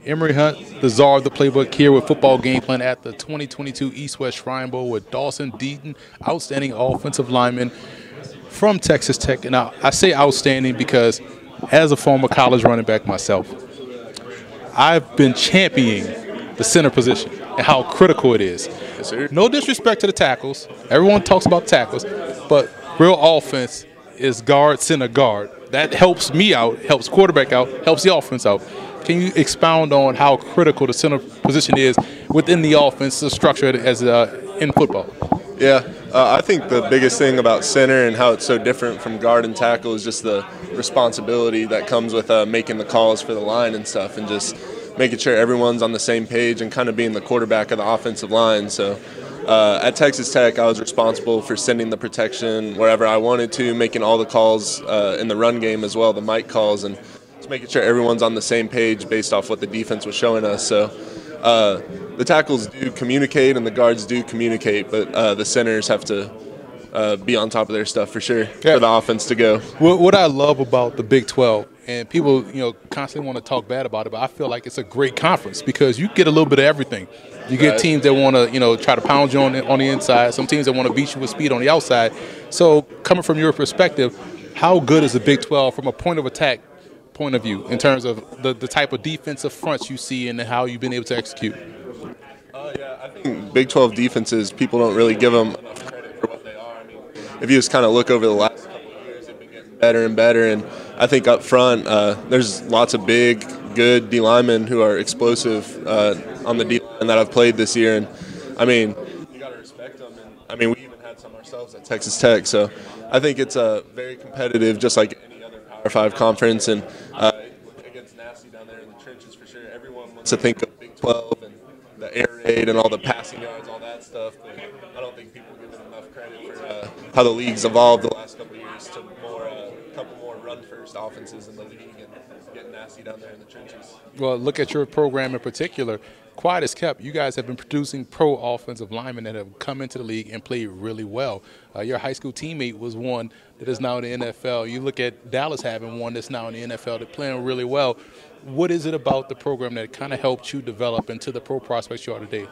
Emory Hunt, the czar of the playbook, here with football game plan at the 2022 East-West Shrine Bowl with Dawson Deaton, outstanding offensive lineman from Texas Tech. And I say outstanding because as a former college running back myself, I've been championing the center position and how critical it is. Yes, sir. No disrespect to the tackles. Everyone talks about tackles, but real offense is guard, center, guard. That helps me out, helps quarterback out, helps the offense out. Can you expound on how critical the center position is within the offense, the structure as in football? Yeah, I think the biggest thing about center and how it's so different from guard and tackle is just the responsibility that comes with making the calls for the line and stuff, and just making sure everyone's on the same page and kind of being the quarterback of the offensive line. So at Texas Tech, I was responsible for sending the protection wherever I wanted to, making all the calls in the run game as well, the mic calls, and just making sure everyone's on the same page based off what the defense was showing us. So the tackles do communicate and the guards do communicate, but the centers have to be on top of their stuff for sure for the offense to go. What I love about the Big 12, and people constantly want to talk bad about it, but I feel like it's a great conference because you get a little bit of everything. You get teams that want to try to pound you on the inside, some teams that want to beat you with speed on the outside. So coming from your perspective, how good is the Big 12 from a point of attack point of view in terms of the type of defensive fronts you see and how you've been able to execute? Yeah, I think Big 12 defenses, people don't really give them enough credit for what they are. I mean, if you just kind of look over the last couple of years, they've been getting better and better. And I think up front, there's lots of big, good D linemen who are explosive on the D line that I've played this year. And I mean, you got to respect them. And I mean, we even had some ourselves at Texas Tech. So I think it's very competitive, just like any other Power 5 conference. And it gets nasty down there in the trenches for sure. Everyone wants to think of Big 12 and the air raid and all the passing yards, all that stuff, but I don't think people give it enough credit for how the league's evolved the last couple of years to a couple more run-first offenses in the league and getting nasty down there in the trenches. Well, look at your program in particular. Quiet as kept, you guys have been producing pro offensive linemen that have come into the league and played really well. Your high school teammate was one that is now in the NFL. You look at Dallas having one that's now in the NFL. They're playing really well. What is it about the program that kind of helped you develop into the pro prospects you are today?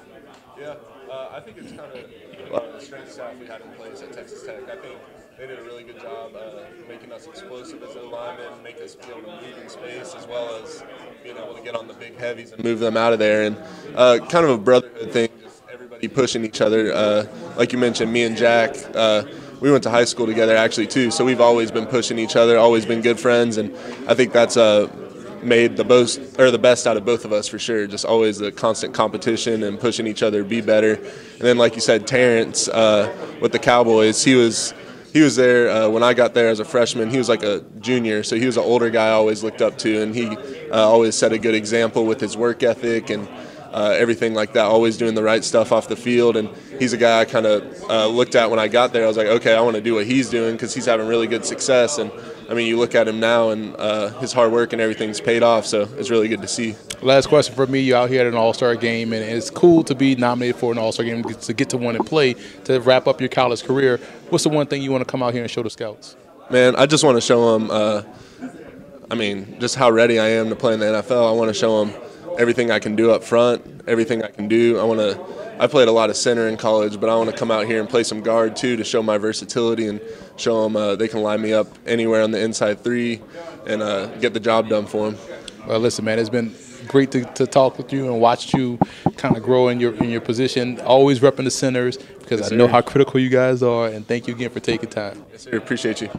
Yeah, I think it's kind of the strength staff we had in place at Texas Tech. I think they did a really good job making us explosive as linemen, make us be able to move in space, as well as being able to get on the big heavies and move them out of there. And kind of a brotherhood thing, just everybody pushing each other. Like you mentioned, me and Jack, we went to high school together actually too, so we've always been pushing each other, always been good friends, and I think that's made the best out of both of us for sure. Just always the constant competition and pushing each other to be better. And then, like you said, Terrence with the Cowboys, he was there when I got there as a freshman. He was like a junior, so he was an older guy I always looked up to, and he always set a good example with his work ethic and everything like that, always doing the right stuff off the field. And he's a guy I kind of looked at when I got there. I was like, okay, I want to do what he's doing because he's having really good success. And I mean, you look at him now, and his hard work and everything's paid off, so it's really good to see. Last question for me. You're out here at an All-Star game, and it's cool to be nominated for an All-Star game, to get to one and play, to wrap up your college career. What's the one thing you want to come out here and show the scouts? Man, I just want to show them, just how ready I am to play in the NFL. I want to show them everything I can do up front, everything I can do. I played a lot of center in college, but I want to come out here and play some guard too to show my versatility and show them they can line me up anywhere on the inside three and get the job done for them. Well, listen, man, it's been great to talk with you and watch you kind of grow in your position, always repping the centers because I know how critical you guys are, and thank you again for taking time. Yes, sir. Appreciate you.